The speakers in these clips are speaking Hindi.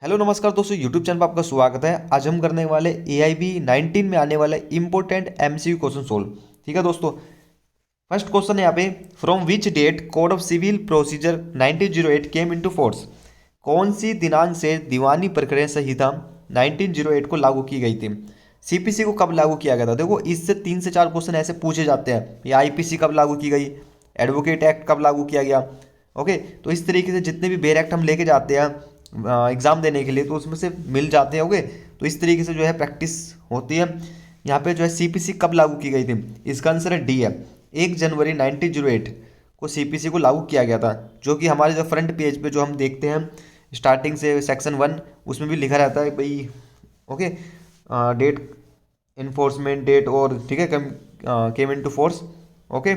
हेलो नमस्कार दोस्तों, यूट्यूब चैनल पर आपका स्वागत है। आज हम करने वाले AIB 19 में आने वाले इंपॉर्टेंट MCQ क्वेश्चन सोल्व। ठीक है दोस्तों, फर्स्ट क्वेश्चन है यहाँ पे, from which date code of civil procedure 1908 came into force. कौन सी दिनांक से दीवानी प्रक्रिया संहिता 1908 को लागू की गई थी। CPC को कब लागू किया गया था। देखो, इससे 3 से 4 क्वेश्चन ऐसे पूछे जाते हैं। ये IPC कब लागू की गई, एडवोकेट एक्ट कब लागू किया गया। ओके, तो इस तरीके से जितने भी बेर एक्ट हम लेके जाते हैं एग्जाम देने के लिए, तो उसमें से मिल जाते हैं। ओके, तो इस तरीके से जो है प्रैक्टिस होती है। यहाँ पे जो है CPC कब लागू की गई थी, इसका आंसर है डी है। 1 जनवरी 1908 को CPC को लागू किया गया था, जो कि हमारे जो फ्रंट पेज पे जो हम देखते हैं स्टार्टिंग से सेक्शन 1, उसमें भी लिखा रहता है भाई। ओके, डेट, इन्फोर्समेंट डेट, और ठीक है came into force. Okay,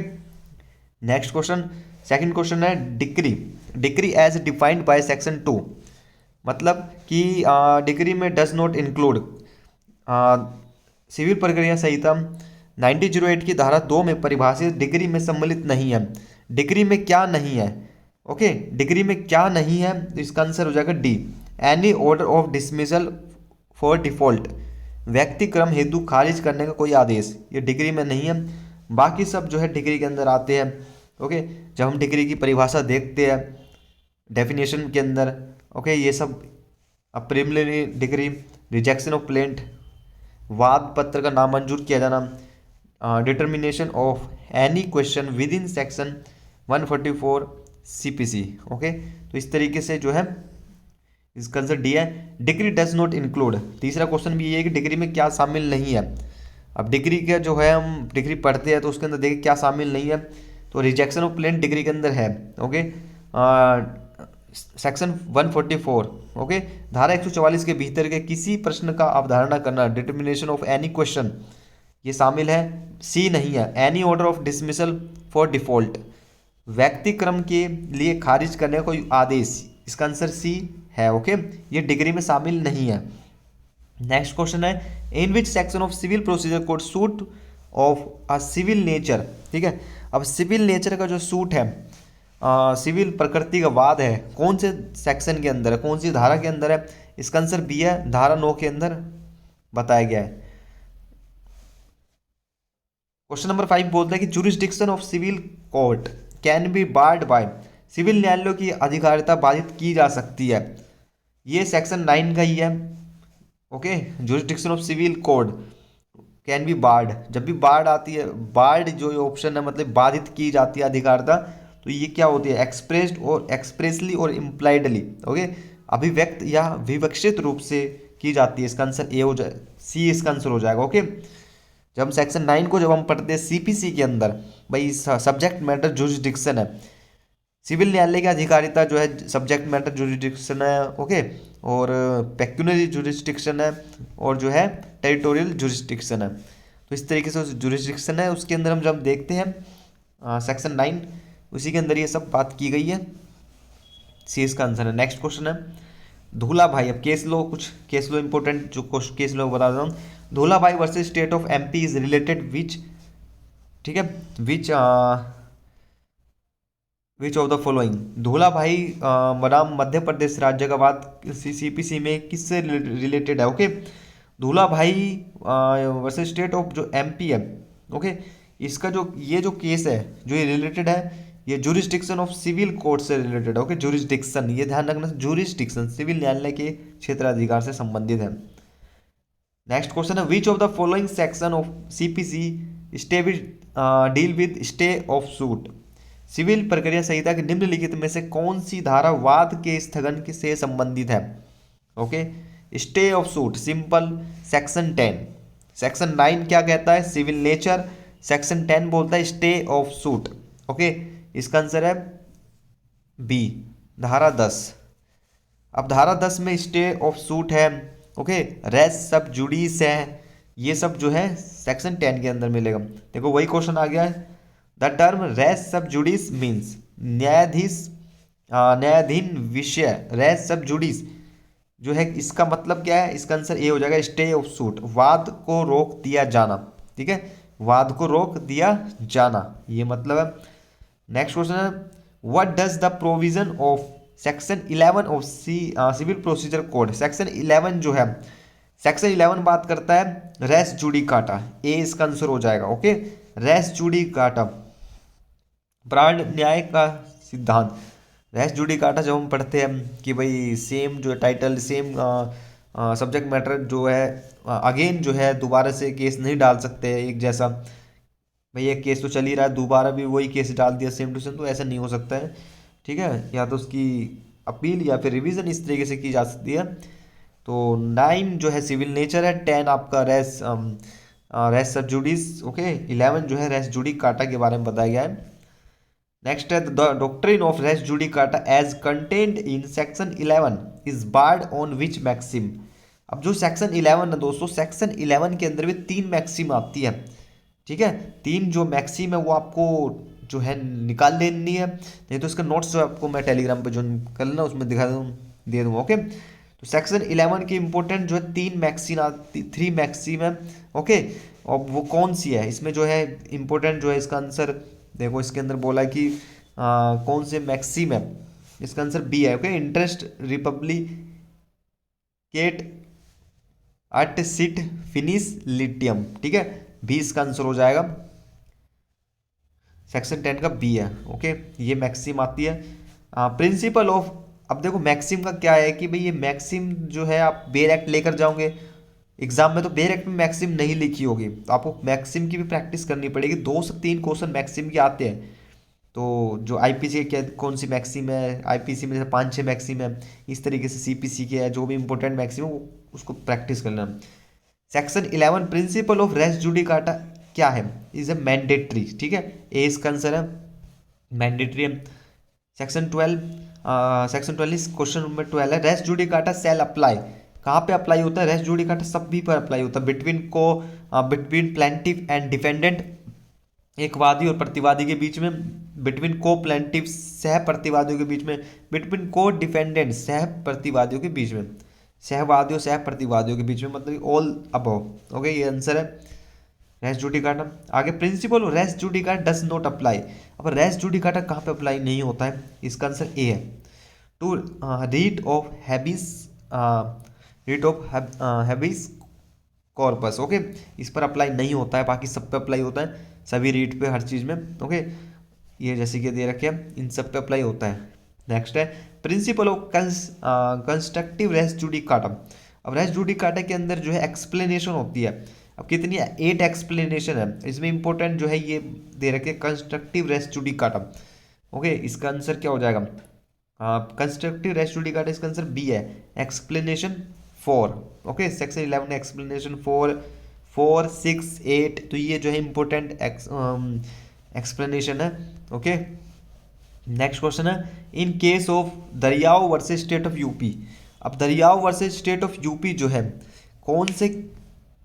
next question, second question है, decree decree as defined by section 2। मतलब कि डिक्री में डज नॉट इंक्लूड, सिविल प्रक्रिया संहिता 1908 की धारा 2 में परिभाषित डिग्री में सम्मिलित नहीं है। डिग्री में क्या नहीं है। ओके, डिग्री में क्या नहीं है, तो इसका आंसर हो जाएगा D, any order of dismissal for default. व्यक्ति क्रम हेतु खारिज करने का कोई आदेश, ये डिग्री में नहीं है। बाकी सब जो है डिग्री के अंदर आते हैं। ओके, जब हम डिग्री की परिभाषा देखते हैं डेफिनेशन के अंदर, ओके, ये सब preliminary degree, rejection of plaint, वाद पत्र का नामंजूर किया जाना, determination of any question with in section 144 CPC। Okay, तो इस तरीके से जो है इसका आंसर डी है, डिग्री डज नॉट इंक्लूड। तीसरा क्वेश्चन भी ये है कि डिग्री में क्या शामिल नहीं है। अब डिग्री का जो है हम डिग्री पढ़ते हैं तो उसके अंदर देखिए क्या शामिल नहीं है, तो रिजेक्शन ऑफ प्लेंट डिग्री के अंदर है। ओके, सेक्शन 144, ओके, धारा 144 के भीतर के किसी प्रश्न का अवधारणा करना, डिटर्मिनेशन ऑफ एनी क्वेश्चन, ये शामिल है। सी नहीं है, any order of dismissal for default, व्यक्ति क्रम के लिए खारिज करने का कोई आदेश, इसका आंसर सी है। ओके, ये डिग्री में शामिल नहीं है। नेक्स्ट क्वेश्चन है, in which section of civil procedure code suit of a civil nature. ठीक है, अब सिविल नेचर का जो सूट है, सिविल प्रकृति का वाद है, कौन से सेक्शन के अंदर है, कौन सी धारा के अंदर है, इसका आंसर बी है, धारा 9 के अंदर बताया गया है। क्वेश्चन नंबर 5 बोलता है कि jurisdiction of civil court can be barred by, सिविल न्यायालयों की अधिकारिता बाधित की जा सकती है, ये सेक्शन 9 का ही है। Okay, jurisdiction of civil code can be barred, जब भी बार्ड आती है, बार्ड जो ऑप्शन है मतलब बाधित की जाती है अधिकारिता, तो ये क्या होती है, एक्सप्रेस्ड और एक्सप्रेसली और इम्प्लाइडली। ओके, अभिव्यक्त या विवक्षित रूप से की जाती है, इसका आंसर ए हो जाए, सी इसका आंसर हो जाएगा। ओके, जब हम सेक्शन 9 को जब हम पढ़ते हैं CPC के अंदर, भाई सब्जेक्ट मैटर जुरिस्डिक्शन है, सिविल न्यायालय की अधिकारिता जो है सब्जेक्ट मैटर जुरिस्डिक्शन है। ओके, और पेक्यूनरी जुरिस्डिक्शन है, और जो है टेरिटोरियल जुरिस्डिक्शन है। तो इस तरीके से जुरिस्डिक्शन है, उसके अंदर हम जब देखते हैं सेक्शन 9, उसी के अंदर ये सब बात की गई है। सी इसका आंसर है। नेक्स्ट क्वेश्चन है, धूला भाई, अब केस लो, कुछ केस लो इंपॉर्टेंट जो केस लो बता देता हूँ। धूला भाई versus state of MP is related विच, ठीक है, which of the following. Dhula भाई बनाम मध्य प्रदेश राज्य का बात CPC में किससे रिलेटेड है। ओके, धूला भाई वर्सेस स्टेट ऑफ जो MP है। ओके, इसका जो ये जो केस है जो ये रिलेटेड है, ये जुरिस्डिक्शन ऑफ सिविल कोर्ट से रिलेटेड है। ओके, जुरिस्डिक्शन, ये ध्यान रखना, जुरिस्डिक्शन सिविल न्यायालय के क्षेत्राधिकार से संबंधित है। नेक्स्ट क्वेश्चन है, which of the following section of CPC stay deal with stay of suit. सिविल प्रक्रिया संहिता के निम्नलिखित में से कौन सी धारा वाद के स्थगन से संबंधित है। Okay, stay of suit simple, section 10। Section 9 क्या कहता है, सिविल नेचर, सेक्शन 10 बोलता है स्टे ऑफ सूट। ओके, इसका आंसर है बी, धारा 10। अब धारा 10 में स्टे ऑफ सूट है। ओके, रेस सब जुडिस है, ये सब जो है सेक्शन 10 के अंदर मिलेगा। देखो वही क्वेश्चन आ गया है, द टर्म रेस सब जुडिस मीन्स न्यायाधीश, न्यायाधीन विषय, रेस सब जुडिस जो है इसका मतलब क्या है, इसका आंसर ए हो जाएगा, स्टे ऑफ सूट, वाद को रोक दिया जाना। ठीक है, वाद को रोक दिया जाना, ये मतलब है। नेक्स्ट क्वेश्चन है, what does the provision of section 11 of civil procedure code. Section 11 जो है, सेक्शन 11 बात करता है रेस जुडिकाटा, ए इसका आंसर हो जाएगा। ओके, रेस जुडिकाटा, प्राण न्याय का सिद्धांत। रेस जुडिकाटा जब हम पढ़ते हैं कि भाई सेम जो टाइटल, सेम सब्जेक्ट मैटर जो है अगेन जो है दोबारा से केस नहीं डाल सकते एक जैसा। भाई एक केस तो चल ही रहा है, दोबारा भी वही केस डाल दिया सेम टू सेम, तो ऐसा नहीं हो सकता है। ठीक है, या तो उसकी अपील या फिर रिवीजन इस तरीके से की जा सकती है। तो 9 जो है सिविल नेचर है, 10 आपका रेस सब जुडिस। ओके, 11 जो है रेस जुडिकाटा के बारे में बताया गया है। नेक्स्ट है the doctrine of res judicata as contained in section 11 is barred on which maxim. अब जो सेक्शन 11 है दोस्तों, सेक्शन 11 के अंदर भी 3 मैक्सिम आती है। ठीक है, 3 जो मैक्सिम है वो आपको जो है निकाल लेनी है, नहीं तो इसका नोट्स जो आपको मैं टेलीग्राम पे जो कर लेना उसमें दिखा दूँ, दे दूँगा। ओके, तो सेक्शन 11 की इंपॉर्टेंट जो है 3 मैक्सिम आती, 3 मैक्सिम है। ओके, और वो कौन सी है, इसमें जो है इंपॉर्टेंट जो है इसका आंसर देखो, इसके अंदर बोला है कि कौन से मैक्सिम है, इसका आंसर बी है। ओके, इंटरेस्ट रिपब्लिकेट अट सिट फिनिश लिटियम। ठीक है, बी इसका आंसर हो जाएगा, सेक्शन 10 का बी है। ओके, ये मैक्सिम आती है। प्रिंसिपल ऑफ, अब देखो मैक्सिम का क्या है कि भाई ये मैक्सिम जो है आप बेयर एक्ट लेकर जाओगे एग्जाम में, तो बेयर एक्ट में मैक्सिम नहीं लिखी होगी, तो आपको मैक्सिम की भी प्रैक्टिस करनी पड़ेगी। 2 से 3 क्वेश्चन मैक्सिम के आते हैं। तो जो आईपीसी के क्या कौन सी मैक्सिम है, आईपीसी में जैसे 5-6 मैक्सिम है, इस तरीके से सीपीसी के है जो भी इंपॉर्टेंट मैक्सिम है उसको प्रैक्टिस करना। Section 11 principle of res judicata क्या है, इज ए मैंडेटरी। ठीक है, ए इसका आंसर है, मैंडेटरी है। सेक्शन 12, सेक्शन 12 क्वेश्चन नंबर 12 है रेस जुडिकाटा सेल अप्लाई, कहाँ पे अप्लाई होता है, रेस जुडिकाटा सभी पर अप्लाई होता है। बिटवीन प्लेंटिफ एंड डिफेंडेंट, एक वादी और प्रतिवादी के बीच में, बिटवीन को प्लेंटिव सह प्रतिवादियों के बीच में, बिटवीन को डिफेंडेंट सह प्रतिवादियों के बीच में, सहवादियों सह प्रतिवादियों के बीच में, मतलब ऑल अबव। ओके, ये आंसर है रेस जुडिकाटा। आगे principle res judicata does not apply. अब रेस जुडिकाटा कहाँ पे अप्लाई नहीं होता है, इसका आंसर ए है। To writ of habeas, habeas corpus. Okay, इस पर अप्लाई नहीं होता है, बाकी सब पे अप्लाई होता है, सभी रीट पे, हर चीज़ में। ओके, ये जैसे कि दे रखे हैं इन सब पे अप्लाई होता है। नेक्स्ट है principle of constructive res judicata. अब रेस जुडिकाटा के अंदर जो है एक्सप्लेनेशन होती है। अब कितनी है, 8 एक्सप्लेनेशन है इसमें। इंपॉर्टेंट जो है ये दे रखे कंस्ट्रक्टिव रेस जुडिकाटा। ओके, इसका आंसर क्या हो जाएगा, कंस्ट्रक्टिव रेस जुडिकाटा, इसका आंसर बी है, एक्सप्लेनेशन 4। ओके, सेक्शन 11 एक्सप्लेनेशन 4, 6, 8, तो ये जो है इंपॉर्टेंट एक्सप्लेनेशन है। ओके, नेक्स्ट क्वेश्चन है in case of Dariyao versus state of UP. अब Dariyao versus state of UP जो है कौन से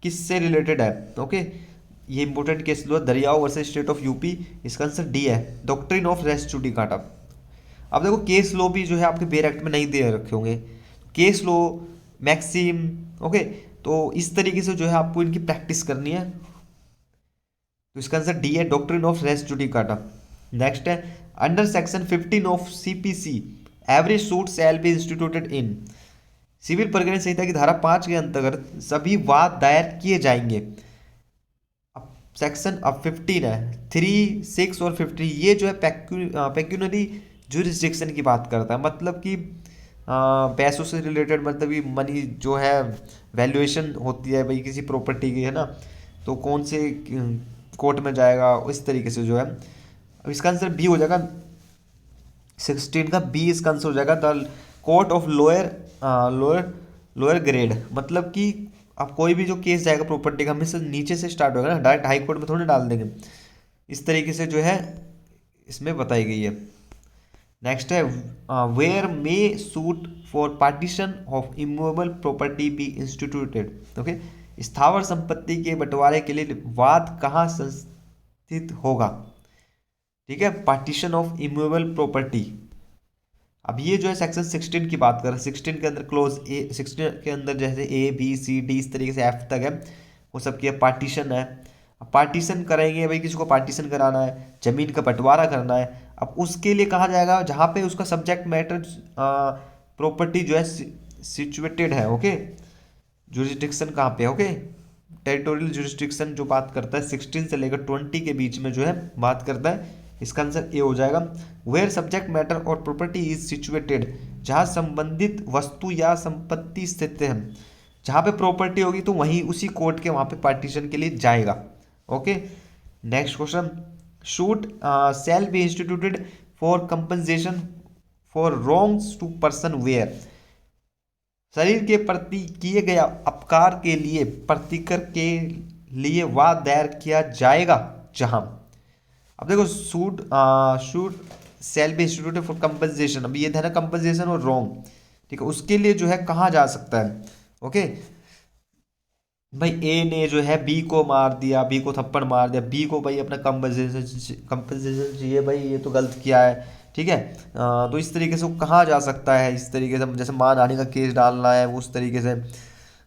किससे रिलेटेड है। ओके, ये इंपॉर्टेंट केस लो, Dariyao versus state of UP, इसका आंसर डी है, डॉक्ट्रिन ऑफ रेस जुडिकाटा। अब देखो केस लो भी जो है आपके बेयर एक्ट में नहीं दे रखे होंगे, केस लो, मैक्सिम। ओके, तो इस तरीके से जो है आपको इनकी प्रैक्टिस करनी है, तो इसका आंसर डी है, doctrine of res judicata. Next है under section 15 of CPC every suit shall be instituted in. Civil प्रकरण संहिता की धारा 5 के अंतर्गत सभी वाद दायर किए जाएंगे। अब सेक्शन अब 15 है, 3, 6 और 15, ये जो है पेक्यूनरी जुरिस्डिक्शन की बात करता है, मतलब कि पैसों से रिलेटेड, मतलब कि मनी जो है वैल्यूएशन होती है भाई किसी प्रॉपर्टी की, है ना, तो कौन से कोर्ट में जाएगा, इस तरीके से जो है। अब इसका आंसर बी हो जाएगा, 16 का बी इसका आंसर हो जाएगा, the court of lower grade. मतलब कि अब कोई भी जो केस जाएगा प्रॉपर्टी का हमेशा नीचे से स्टार्ट होगा ना, डायरेक्ट हाई कोर्ट में थोड़ी डाल देंगे, इस तरीके से जो है इसमें बताई गई है। नेक्स्ट है where may suit for partition of immovable property be instituted. Okay, स्थावर संपत्ति के बंटवारे के लिए वाद कहाँ संस्थित होगा। ठीक है, पार्टीशन ऑफ इमूवेबल प्रॉपर्टी। अब ये जो है सेक्शन 16 की बात कर रहे हैं, 16 के अंदर क्लोज ए, 16 के अंदर जैसे ए बी सी डी इस तरीके से एफ तक है, वो सब की पार्टीशन है। अब पार्टीशन करेंगे भाई, किसी को पार्टीशन कराना है, जमीन का बंटवारा करना है। अब उसके लिए कहा जाएगा जहाँ पे उसका सब्जेक्ट मैटर प्रॉपर्टी जो है सिचुएटेड है। ओके, जुरिस्डिक्शन कहाँ पे है? ओके, टेरिटोरियल जुरिस्डिक्शन जो बात करता है 16 से लेकर 20 के बीच में जो है बात करता है। इसका आंसर ए हो जाएगा। वेयर सब्जेक्ट मैटर और प्रॉपर्टी इज सिचुएटेड, जहाँ संबंधित वस्तु या संपत्ति स्थित है। जहाँ पे प्रॉपर्टी होगी तो वहीं उसी कोर्ट के वहाँ पे पार्टीशन के लिए जाएगा। Okay, next question, suit shall be instituted for compensation for wrongs to person where, शरीर के प्रति किए गए अपकार के लिए प्रतिकर के लिए वाद दायर किया जाएगा जहां। अब देखो suit suit shall be instituted for compensation, अब ये था ना कंपनसेशन और रॉन्ग, ठीक है, उसके लिए जो है कहाँ जा सकता है? ओके भाई, ए ने जो है बी को मार दिया, बी को थप्पड़ मार दिया, बी को भाई अपना कंपनसेशन चाहिए, भाई ये तो गलत किया है, ठीक है। तो इस तरीके से वो कहाँ जा सकता है? इस तरीके से जैसे मानहानि का केस डालना है उस तरीके से,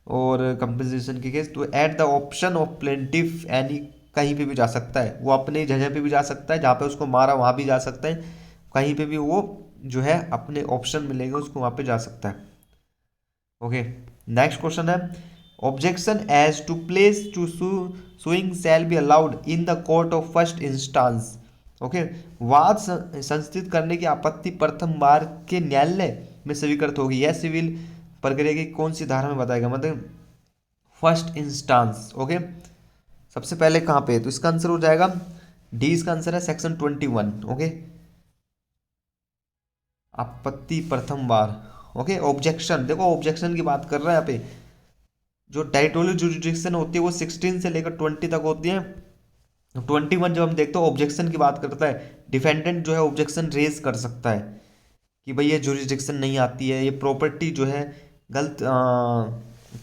और कंपनसेशन के केस, तो at the option of plaintiff any, कहीं पे भी जा सकता है वो, अपने जगह पे भी जा सकता है, जहाँ पे उसको मारा वहाँ भी जा सकता है, कहीं पे भी वो जो है अपने ऑप्शन मिलेंगे उसको वहाँ पे जा सकता है। ओके, नेक्स्ट क्वेश्चन है, objection as to place to suing shall be allowed in the court of first instance. Okay, वाद संस्थित करने की आपत्ति प्रथम बार के न्यायालय में स्वीकृत होगी। यह सिविल प्रक्रिया की कौन सी धारा में बताएगा? मतलब फर्स्ट इंस्टांस। ओके, सबसे पहले कहाँ पे? तो इसका आंसर हो जाएगा डी, इसका आंसर है सेक्शन 21। ओके, आपत्ति प्रथम बार। ओके, ऑब्जेक्शन, देखो ऑब्जेक्शन की बात कर रहे हैं यहाँ पे, जो टेरिटोरियल जुरिडिक्शन होती है वो 16 से लेकर 20 तक होती है। 21 जब हम देखते हैं ऑब्जेक्शन की बात करता है, डिफेंडेंट जो है ऑब्जेक्शन रेज कर सकता है कि भाई ये जुरिडिक्शन नहीं आती है, ये प्रॉपर्टी जो है गलत,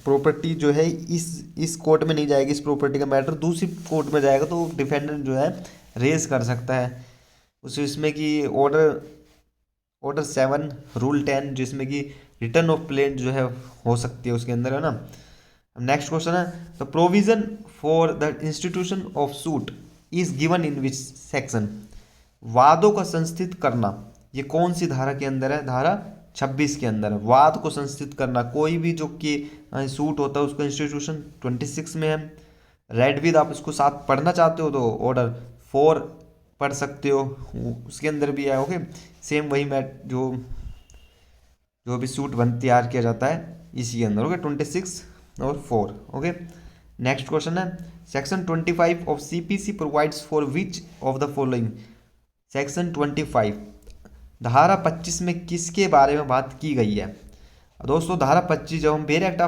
प्रॉपर्टी जो है इस कोर्ट में नहीं जाएगी, इस प्रॉपर्टी का मैटर दूसरी कोर्ट में जाएगा, तो डिफेंडेंट जो है रेज कर सकता है उस इसमें कि ऑर्डर 7 रूल 10, जिसमें कि रिटर्न ऑफ प्लेट जो है हो सकती है उसके अंदर, है ना। नेक्स्ट क्वेश्चन है, the provision for the institution of suit is given in which section. वादों का संस्थित करना ये कौन सी धारा के अंदर है? धारा 26 के अंदर। वाद को संस्थित करना, कोई भी जो कि सूट होता है उसका इंस्टीट्यूशन 26 में है। रेड विद, आप इसको साथ पढ़ना चाहते हो तो ऑर्डर 4 पढ़ सकते हो, उसके अंदर भी है। ओके, सेम वही मैट जो भी सूट तैयार किया जाता है इसी के अंदर। ओके, 26 और 4। ओके, नेक्स्ट क्वेश्चन है, section 25 of CPC provides for which of the following. Section 25 धारा 25 में किसके बारे में बात की गई है? दोस्तों धारा 25 जब हम बेर एक्ट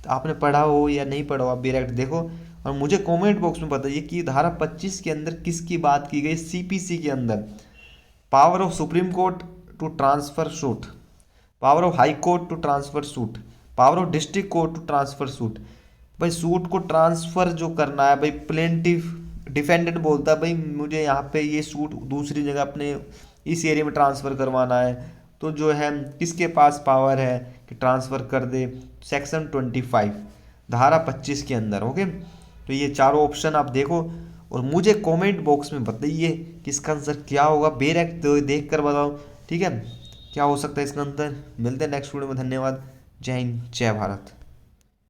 आपने पढ़ा हो या नहीं पढ़ा हो, आप बेर एक्ट देखो और मुझे कमेंट बॉक्स में बताइए कि धारा 25 के अंदर किसकी बात की गई सीपीसी के अंदर। Power of supreme court to transfer suit, power of high court to transfer suit, power of district court to transfer suit. भाई सूट को ट्रांसफर जो करना है, भाई प्लेंटिफ डिफेंडेंट बोलता है भाई मुझे यहाँ पे ये सूट दूसरी जगह अपने इस एरिया में ट्रांसफ़र करवाना है, तो जो है किसके पास पावर है कि ट्रांसफ़र कर दे? सेक्शन 25 धारा 25 के अंदर। ओके, तो ये चारों ऑप्शन आप देखो और मुझे कमेंट बॉक्स में बताइए कि इसका आंसर क्या होगा। बेर एक्ट देख कर बताओ, ठीक है, क्या हो सकता है इसका आंसर। मिलते हैं नेक्स्ट वीडियो में, धन्यवाद, जय हिंद, जय भारत।